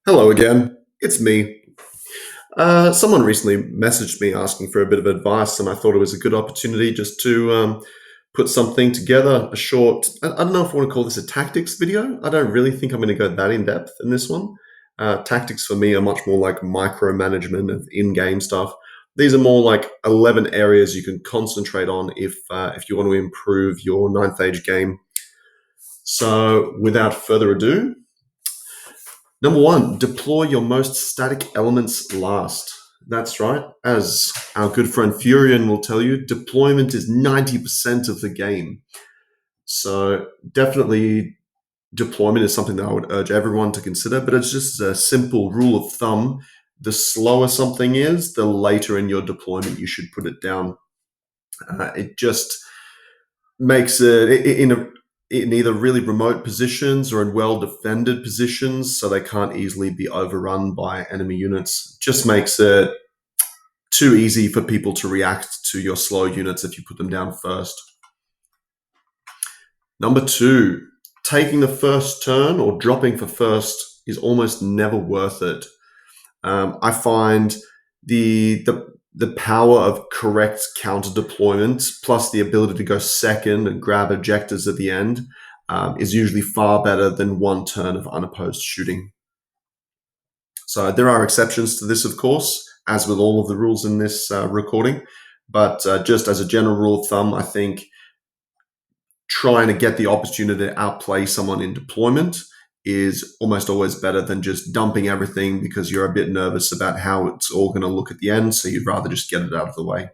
Hello again. It's me. Someone recently messaged me asking for a bit of advice, and I thought it was a good opportunity just to put something together. A short, I don't know if I want to call this a tactics video. I don't really think I'm going to go that in depth in this one. Tactics for me are much more like micromanagement of in-game stuff. These are more like 11 areas you can concentrate on if you want to improve your ninth age game. So, without further ado, number one, deploy your most static elements last. That's right. As our good friend Furion will tell you, deployment is 90% of the game. So definitely deployment is something that I would urge everyone to consider, but it's just a simple rule of thumb. The slower something is, the later in your deployment you should put it down. It just makes it in either really remote positions or in well defended positions, so they can't easily be overrun by enemy units. Just makes it too easy for people to react to your slow units if you put them down first. Number two, taking the first turn or dropping for first is almost never worth it. I find the power of correct counter deployment plus the ability to go second and grab objectives at the end is usually far better than one turn of unopposed shooting. So there are exceptions to this, of course, as with all of the rules in this recording. But just as a general rule of thumb, I think trying to get the opportunity to outplay someone in deployment is almost always better than just dumping everything because you're a bit nervous about how it's all going to look at the end, so you'd rather just get it out of the way.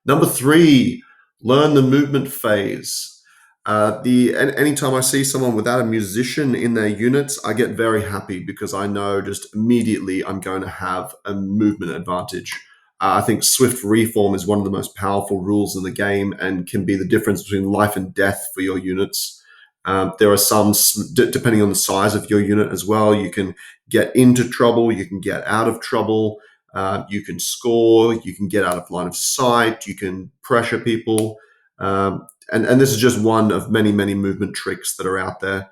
Number three, learn the movement phase. Anytime I see someone without a musician in their units, I get very happy because I know just immediately I'm going to have a movement advantage. I think swift reform is one of the most powerful rules in the game and can be the difference between life and death for your units. There are some, depending on the size of your unit as well, you can get into trouble, you can get out of trouble, you can score, you can get out of line of sight, you can pressure people. And this is just one of many, many movement tricks that are out there.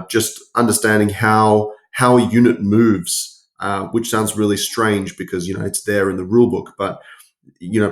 Just understanding how a unit moves, which sounds really strange because it's there in the rule book, but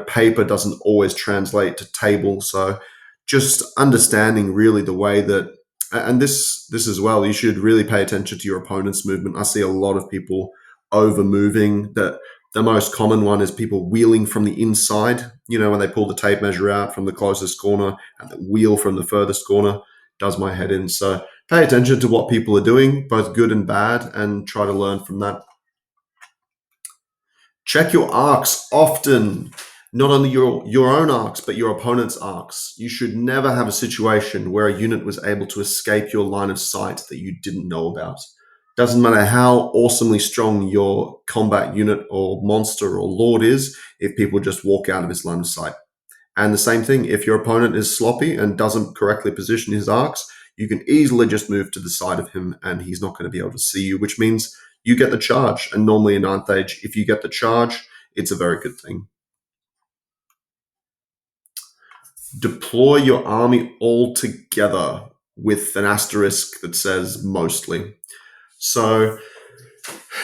paper doesn't always translate to table. So just understanding really the way that, and this as well, you should really pay attention to your opponent's movement. I see a lot of people over moving. The most common one is people wheeling from the inside, when they pull the tape measure out from the closest corner and then wheel from the furthest corner. Does my head in. So pay attention to what people are doing, both good and bad, and try to learn from that. Check your arcs often, not only your own arcs, but your opponent's arcs. You should never have a situation where a unit was able to escape your line of sight that you didn't know about. Doesn't matter how awesomely strong your combat unit or monster or lord is, if people just walk out of his line of sight. And the same thing, if your opponent is sloppy and doesn't correctly position his arcs, you can easily just move to the side of him and he's not going to be able to see you, which means you get the charge. And normally in ninth age, if you get the charge, it's a very good thing. Deploy your army all together with an asterisk that says mostly. So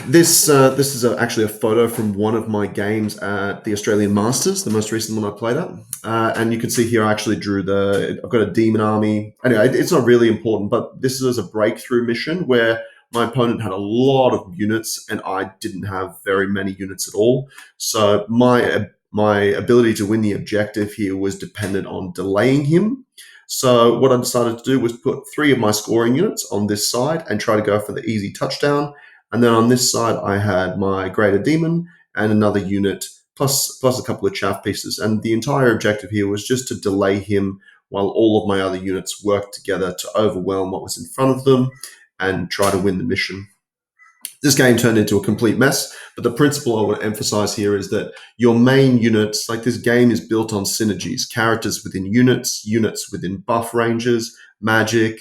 this is actually a photo from one of my games at the Australian Masters, the most recent one I played at. And you can see here I actually drew I've got a demon army. Anyway, it's not really important, but this is a breakthrough mission where my opponent had a lot of units and I didn't have very many units at all. So my ability to win the objective here was dependent on delaying him. So what I decided to do was put 3 of my scoring units on this side and try to go for the easy touchdown. And then on this side, I had my Greater Demon and another unit, plus a couple of chaff pieces. And the entire objective here was just to delay him while all of my other units worked together to overwhelm what was in front of them and try to win the mission. This game turned into a complete mess, but the principle I want to emphasize here is that your main units, like this game is built on synergies, characters within units, units within buff ranges, magic,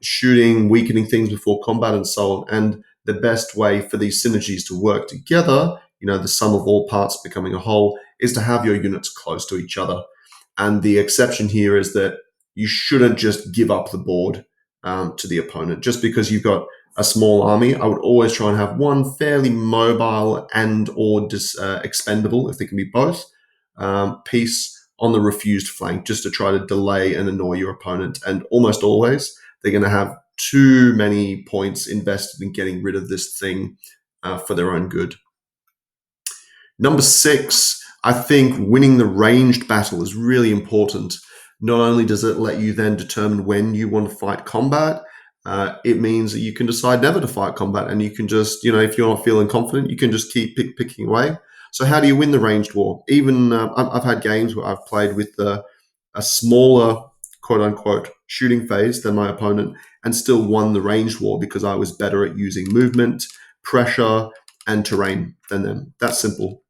shooting, weakening things before combat, and so on. And the best way for these synergies to work together, the sum of all parts becoming a whole, is to have your units close to each other. And the exception here is that you shouldn't just give up the board to the opponent. Just because you've got a small army, I would always try and have one fairly mobile and or expendable, if they can be both, piece on the refused flank, just to try to delay and annoy your opponent. And almost always, they're going to have too many points invested in getting rid of this thing for their own good. Number 6, I think winning the ranged battle is really important. Not only does it let you then determine when you want to fight combat, it means that you can decide never to fight combat, and you can just, if you're not feeling confident, you can just keep picking away. So how do you win the ranged war? Even I've had games where I've played with a smaller, quote unquote, shooting phase than my opponent and still won the ranged war because I was better at using movement, pressure, and terrain than them. That's simple.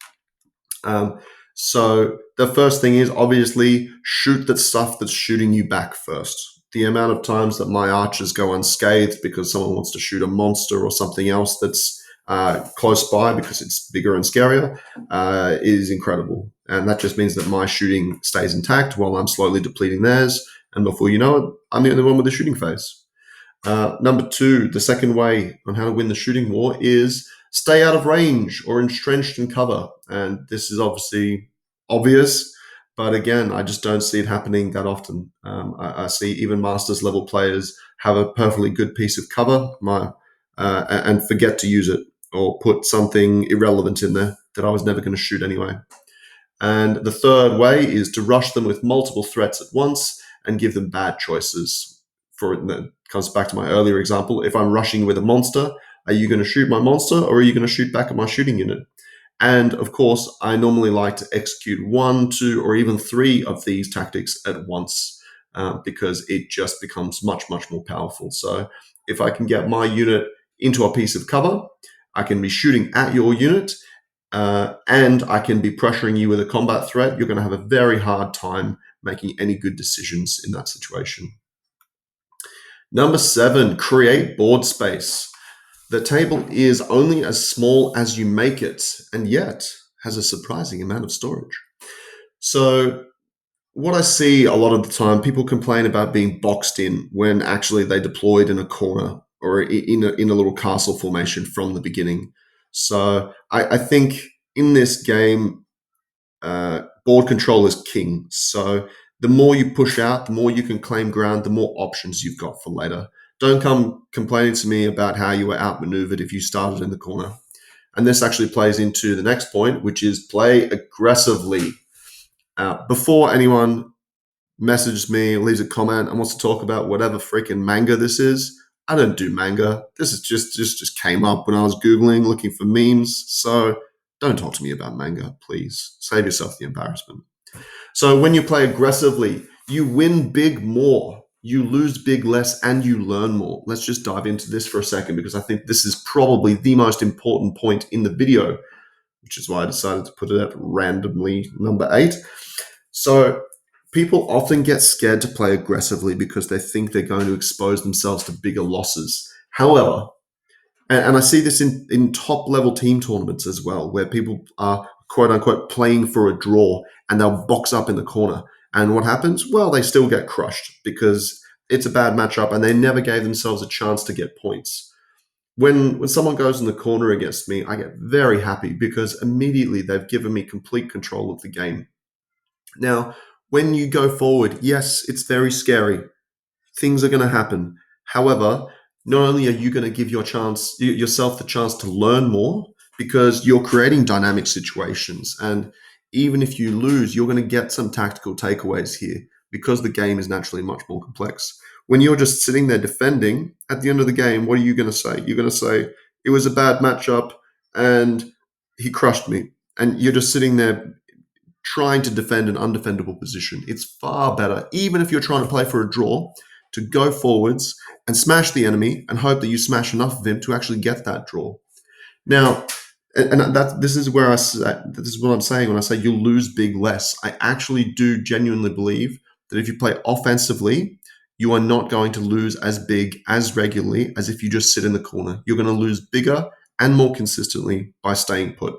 So the first thing is obviously shoot that stuff that's shooting you back first. The amount of times that my archers go unscathed because someone wants to shoot a monster or something else that's close by because it's bigger and scarier is incredible. And that just means that my shooting stays intact while I'm slowly depleting theirs. And before you know it, I'm the only one with the shooting phase. Number 2, the second way on how to win the shooting war is stay out of range or entrenched in cover. And this is obviously obvious, but again, I just don't see it happening that often. I see even Masters level players have a perfectly good piece of cover and forget to use it or put something irrelevant in there that I was never going to shoot anyway. And the third way is to rush them with multiple threats at once and give them bad choices. That comes back to my earlier example. If I'm rushing with a monster, are you going to shoot my monster or are you going to shoot back at my shooting unit? And of course, I normally like to execute 1, 2, or even 3 of these tactics at once because it just becomes much, much more powerful. So if I can get my unit into a piece of cover, I can be shooting at your unit and I can be pressuring you with a combat threat. You're going to have a very hard time making any good decisions in that situation. Number 7, create board space. The table is only as small as you make it, and yet has a surprising amount of storage. So what I see a lot of the time, people complain about being boxed in when actually they deployed in a corner or in a little castle formation from the beginning. So I think in this game, board control is king. So the more you push out, the more you can claim ground, the more options you've got for later. Don't come complaining to me about how you were outmaneuvered if you started in the corner. And this actually plays into the next point, which is play aggressively. Before anyone messages me, leaves a comment, and wants to talk about whatever freaking manga this is, I don't do manga. This is just came up when I was Googling looking for memes. So don't talk to me about manga, please. Save yourself the embarrassment. So when you play aggressively, you win big more, you lose big less, and you learn more. Let's just dive into this for a second because I think this is probably the most important point in the video, which is why I decided to put it at randomly number 8. So people often get scared to play aggressively because they think they're going to expose themselves to bigger losses. However, and I see this in top level team tournaments as well, where people are quote unquote playing for a draw and they'll box up in the corner. And what happens? Well, they still get crushed because it's a bad matchup and they never gave themselves a chance to get points. When someone goes in the corner against me, I get very happy because immediately they've given me complete control of the game. Now, when you go forward, yes, it's very scary. Things are going to happen. However, not only are you going to give yourself the chance to learn more because you're creating dynamic situations. And even if you lose, you're going to get some tactical takeaways here because the game is naturally much more complex. When you're just sitting there defending, at the end of the game, what are you going to say? You're going to say, it was a bad matchup and he crushed me. And you're just sitting there trying to defend an undefendable position. It's far better, even if you're trying to play for a draw, to go forwards and smash the enemy and hope that you smash enough of him to actually get that draw. Now, this is what I'm saying when I say you'll lose big less. I actually do genuinely believe that if you play offensively, you are not going to lose as big, as regularly as if you just sit in the corner. You're going to lose bigger and more consistently by staying put.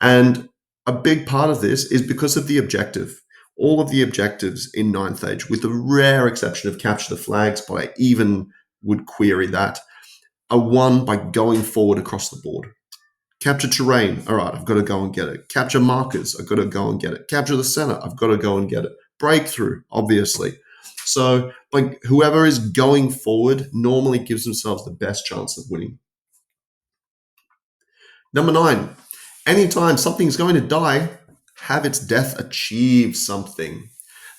And a big part of this is because of the objective. All of the objectives in Ninth Age, with the rare exception of capture the flags, but I even would query that, are won by going forward across the board. Capture terrain. All right, I've got to go and get it. Capture markers. I've got to go and get it. Capture the center. I've got to go and get it. Breakthrough, obviously. So, like, whoever is going forward normally gives themselves the best chance of winning. Number 9, anytime something's going to die, have its death achieve something.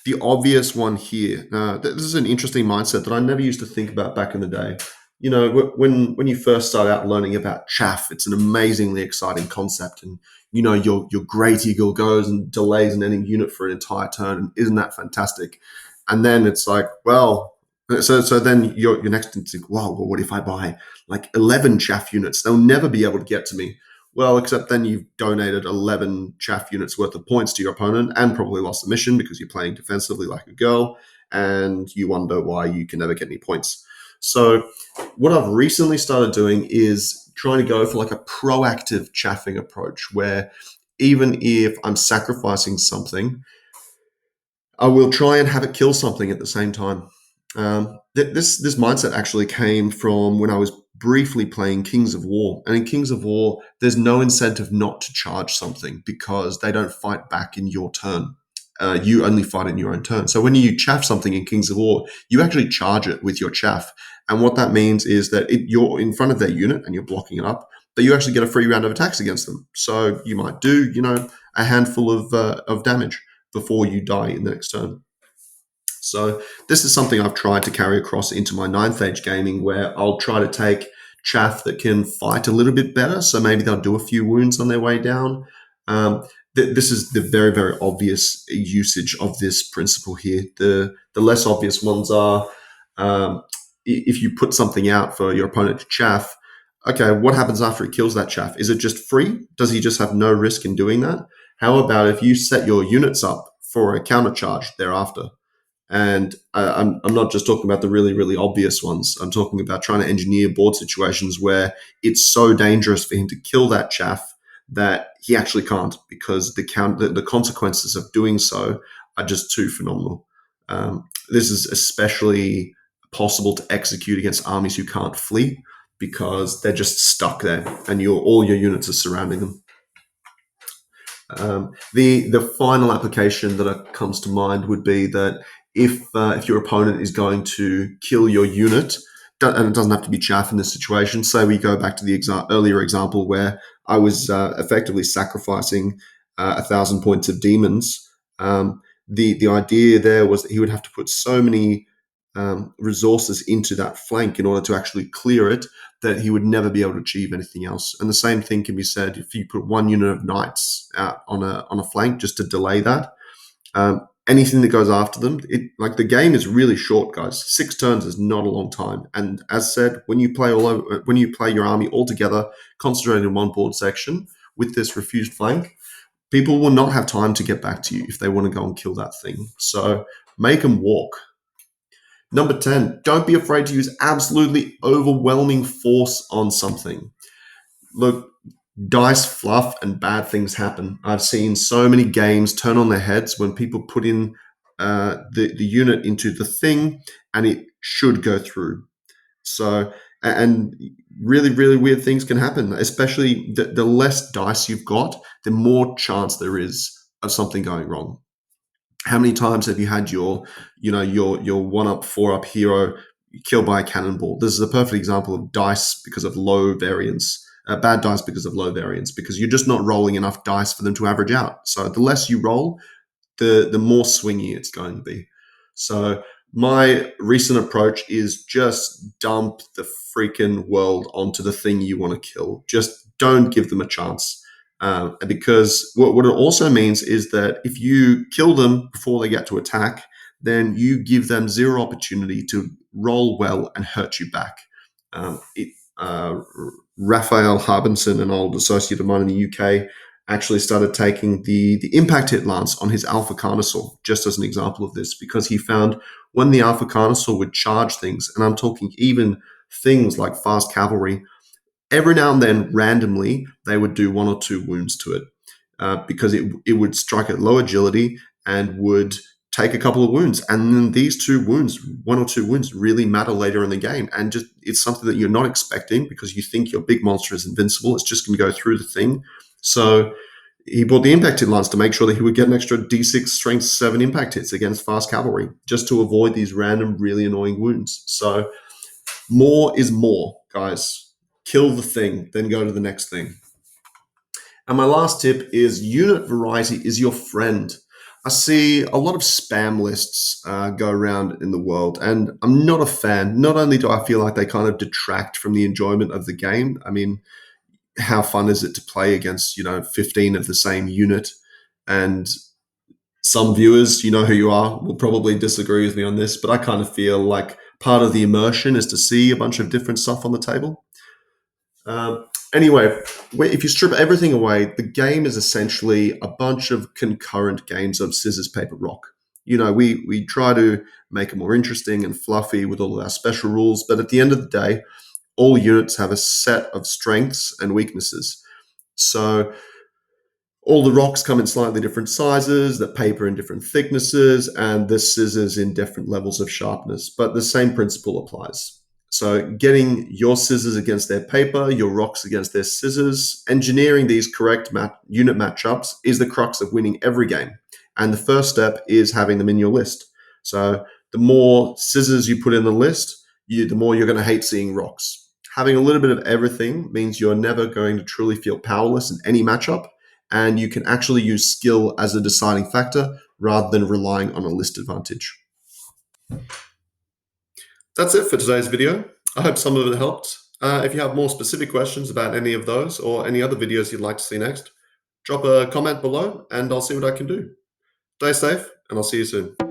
The obvious one here. This is an interesting mindset that I never used to think about back in the day. You know, when you first start out learning about chaff, it's an amazingly exciting concept, and you know your great eagle goes and delays an enemy unit for an entire turn, and isn't that fantastic? And then it's like, well, so then your next instinct, wow, well, what if I buy like 11 chaff units? They'll never be able to get to me. Well, except then you've donated 11 chaff units worth of points to your opponent and probably lost the mission because you're playing defensively like a girl, and you wonder why you can never get any points. So, what I've recently started doing is trying to go for like a proactive chaffing approach where even if I'm sacrificing something, I will try and have it kill something at the same time. This mindset actually came from when I was briefly playing Kings of War, and in Kings of War, there's no incentive not to charge something because they don't fight back in your turn. You only fight in your own turn. So when you chaff something in Kings of War, you actually charge it with your chaff, and what that means is that you're in front of their unit and you're blocking it up, but you actually get a free round of attacks against them. So you might do, a handful of damage before you die in the next turn. So this is something I've tried to carry across into my ninth age gaming, where I'll try to take chaff that can fight a little bit better. So maybe they'll do a few wounds on their way down. This is the very, very obvious usage of this principle here. The less obvious ones are if you put something out for your opponent to chaff. Okay, what happens after he kills that chaff? Is it just free? Does he just have no risk in doing that? How about if you set your units up for a counter charge thereafter? And I'm not just talking about the really, really obvious ones. I'm talking about trying to engineer board situations where it's so dangerous for him to kill that chaff that he actually can't, because the consequences of doing so are just too phenomenal. This is especially possible to execute against armies who can't flee because they're just stuck there, and all your units are surrounding them. The final application that comes to mind would be that if your opponent is going to kill your unit, and it doesn't have to be chaff in this situation. Say we go back to the earlier example where I was effectively sacrificing 1,000 points of demons. The idea there was that he would have to put so many resources into that flank in order to actually clear it that he would never be able to achieve anything else. And the same thing can be said if you put one unit of knights out on a flank just to delay that. Anything that goes after them, the game is really short, guys. 6 turns is not a long time. And as said, when you play your army all together, concentrated in one board section with this refused flank, people will not have time to get back to you if they want to go and kill that thing. So make them walk. Number 10, don't be afraid to use absolutely overwhelming force on something. Look, dice fluff and bad things happen. I've seen so many games turn on their heads when people put in the unit into the thing and it should go through. So, and really, really weird things can happen, especially the less dice you've got, the more chance there is of something going wrong. How many times have you had your 1-up, 4-up hero killed by a cannonball? This is a perfect example of dice because of low variance, bad dice because of low variance, because you're just not rolling enough dice for them to average out. So the less you roll, the more swingy it's going to be. So my recent approach is just dump the freaking world onto the thing you want to kill. Just don't give them a chance. Because what it also means is that if you kill them before they get to attack, then you give them zero opportunity to roll well and hurt you back. Raphael Harbinson, an old associate of mine in the UK, actually started taking the impact hit lance on his Alpha Carnosaur, just as an example of this, because he found when the Alpha Carnosaur would charge things, and I'm talking even things like fast cavalry, every now and then, randomly, they would do 1 or 2 wounds to it because it would strike at low agility and would take a couple of wounds, and then these two wounds, one or two wounds, really matter later in the game. And just it's something that you're not expecting because you think your big monster is invincible. It's just going to go through the thing. So he bought the impact hit lance to make sure that he would get an extra D6 strength 7 impact hits against fast cavalry, just to avoid these random, really annoying wounds. So more is more, guys. Kill the thing, then go to the next thing. And my last tip is unit variety is your friend. I see a lot of spam lists go around in the world, and I'm not a fan. Not only do I feel like they kind of detract from the enjoyment of the game, I mean, how fun is it to play against, 15 of the same unit? And some viewers, you know who you are, will probably disagree with me on this, but I kind of feel like part of the immersion is to see a bunch of different stuff on the table. Anyway, if you strip everything away, the game is essentially a bunch of concurrent games of scissors, paper, rock. We try to make it more interesting and fluffy with all of our special rules, but at the end of the day, all units have a set of strengths and weaknesses. So all the rocks come in slightly different sizes, the paper in different thicknesses, and the scissors in different levels of sharpness, but the same principle applies. So getting your scissors against their paper, your rocks against their scissors, engineering these correct unit matchups is the crux of winning every game. And the first step is having them in your list. So the more scissors you put in the list, the more you're going to hate seeing rocks. Having a little bit of everything means you're never going to truly feel powerless in any matchup, and you can actually use skill as a deciding factor rather than relying on a list advantage. That's it for today's video. I hope some of it helped. If you have more specific questions about any of those or any other videos you'd like to see next, drop a comment below and I'll see what I can do. Stay safe, and I'll see you soon.